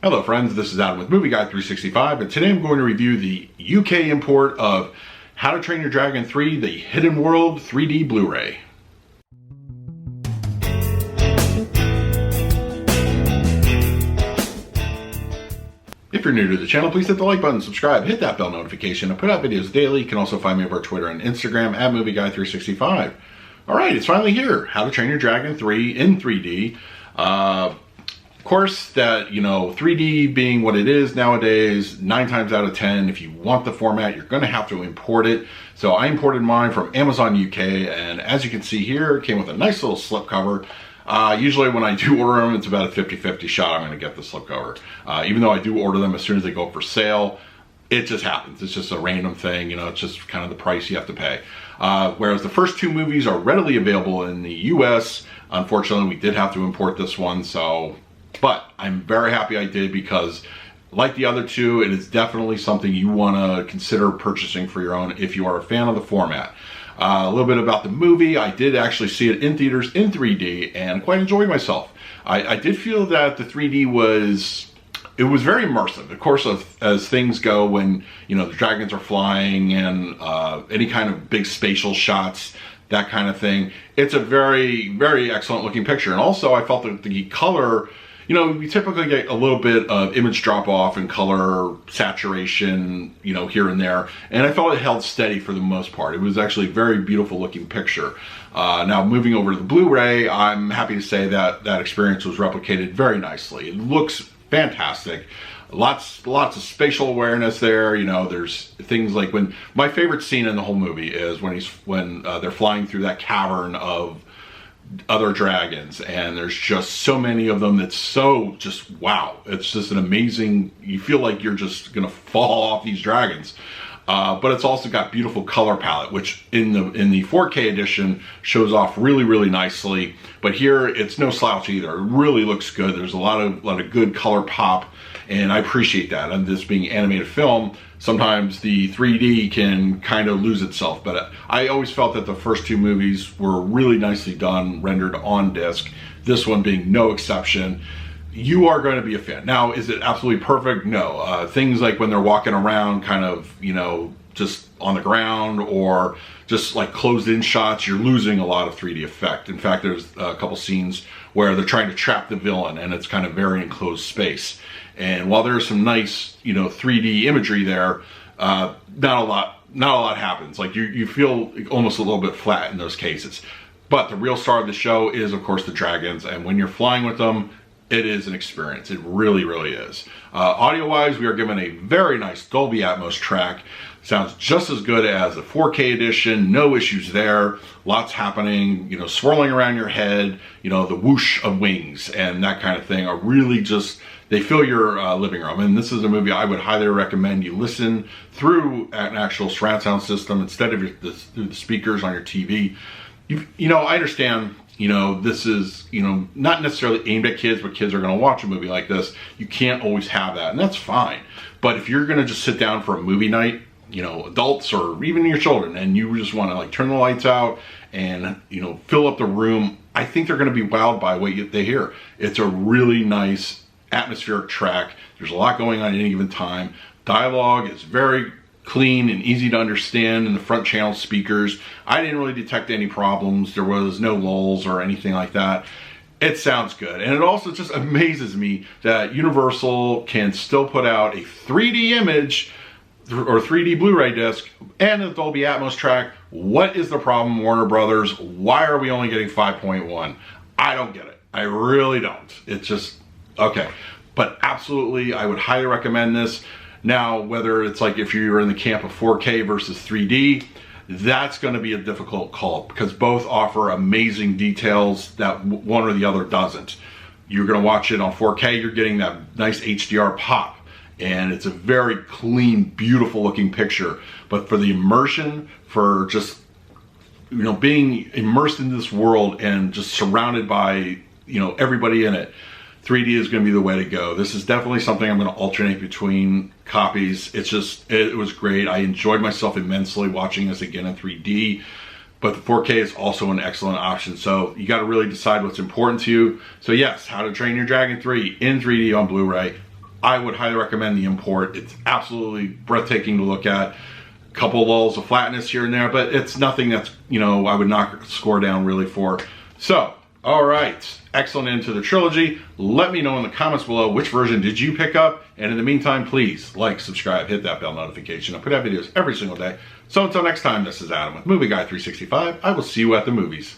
Hello friends, this is Adam with Movie Guy 365, and today I'm going to review the UK import of How to Train Your Dragon 3, the Hidden World 3D Blu-ray. If you're new to the channel, please hit the like button, subscribe, hit that bell notification. I put out videos daily. You can also find me over Twitter and Instagram at Movie Guy 365. Alright, it's finally here. How to Train Your Dragon 3 in 3D. Of course, that, 3D being what it is nowadays, 9 times out of 10, if you want the format, you're going to have to import it. So I imported mine from Amazon UK, and as you can see here, it came with a nice little slipcover. Usually when I do order them, it's about a 50-50 shot I'm going to get the slipcover. Even though I do order them as soon as they go up for sale, it just happens. It's just a random thing, it's just kind of the price you have to pay. Whereas the first 2 movies are readily available in the US. Unfortunately, we did have to import this one, but I'm very happy I did, because like the other 2, it is definitely something you want to consider purchasing for your own if you are a fan of the format. A little bit about the movie. I did actually see it in theaters in 3D and quite enjoyed myself. I did feel that the 3D was very immersive. Of course, as things go, when the dragons are flying and any kind of big spatial shots, that kind of thing, it's a very, very excellent looking picture. And also I felt that the color, we typically get a little bit of image drop off and color saturation, here and there. And I felt it held steady for the most part. It was actually a very beautiful looking picture. Now moving over to the Blu-ray, I'm happy to say that that experience was replicated very nicely. It looks fantastic. Lots of spatial awareness there. There's things like my favorite scene in the whole movie is when they're flying through that cavern of other dragons, and there's just so many of them. That's so just wow. It's just an amazing, you feel like you're just gonna fall off these dragons. But it's also got beautiful color palette, which in the 4K edition shows off really, really nicely. But here it's no slouch either. It really looks good. There's a lot of good color pop, and I appreciate that. And this being animated film, sometimes the 3D can kind of lose itself. But I always felt that the first 2 movies were really nicely done, rendered on disc. This one being no exception. You are going to be a fan. Now, is it absolutely perfect? No. Things like when they're walking around kind of, just on the ground, or just like closed in shots, you're losing a lot of 3D effect. In fact, there's a couple scenes where they're trying to trap the villain, and it's kind of very enclosed space. And while there's some nice, 3D imagery there, not a lot happens. Like you feel almost a little bit flat in those cases. But the real star of the show is, of course, the dragons. And when you're flying with them, it is an experience. It really, really is. Audio-wise, we are given a very nice Dolby Atmos track. Sounds just as good as the 4K edition. No issues there. Lots happening, swirling around your head, the whoosh of wings and that kind of thing are really just, they fill your living room. And this is a movie I would highly recommend you listen through an actual surround sound system instead of through the speakers on your TV. I understand, this is, not necessarily aimed at kids, but kids are going to watch a movie like this. You can't always have that, and that's fine. But if you're going to just sit down for a movie night, adults or even your children, and you just want to turn the lights out and, fill up the room, I think they're going to be wowed by what they hear. It's a really nice atmospheric track. There's a lot going on at any given time. Dialogue is very clean and easy to understand in the front channel speakers. I didn't really detect any problems. There was no lulls or anything like that. It sounds good. And it also just amazes me that Universal can still put out a 3D image or 3D Blu-ray disc and a Dolby Atmos track. What is the problem, Warner Brothers? Why are we only getting 5.1? I don't get it. I really don't. It's just, okay. But absolutely, I would highly recommend this. Now, whether it's like if you're in the camp of 4K versus 3D, that's going to be a difficult call, because both offer amazing details that one or the other doesn't. You're going to watch it on 4K, you're getting that nice HDR pop, and it's a very clean, beautiful looking picture. But for the immersion, for just, being immersed in this world and just surrounded by, everybody in it, 3D is going to be the way to go. This is definitely something I'm going to alternate between copies. It was great. I enjoyed myself immensely watching this again in 3D. But the 4K is also an excellent option. So you got to really decide what's important to you. So yes, How to Train Your Dragon 3 in 3D on Blu-ray. I would highly recommend the import. It's absolutely breathtaking to look at. A couple lulls of flatness here and there, but it's nothing that's, you know, I would knock score down really for. So, all right, excellent end to the trilogy. Let me know in the comments below which version did you pick up. And in the meantime, please like, subscribe, hit that bell notification. I put out videos every single day. So until next time, this is Adam with Movie Guy 365. I will see you at the movies.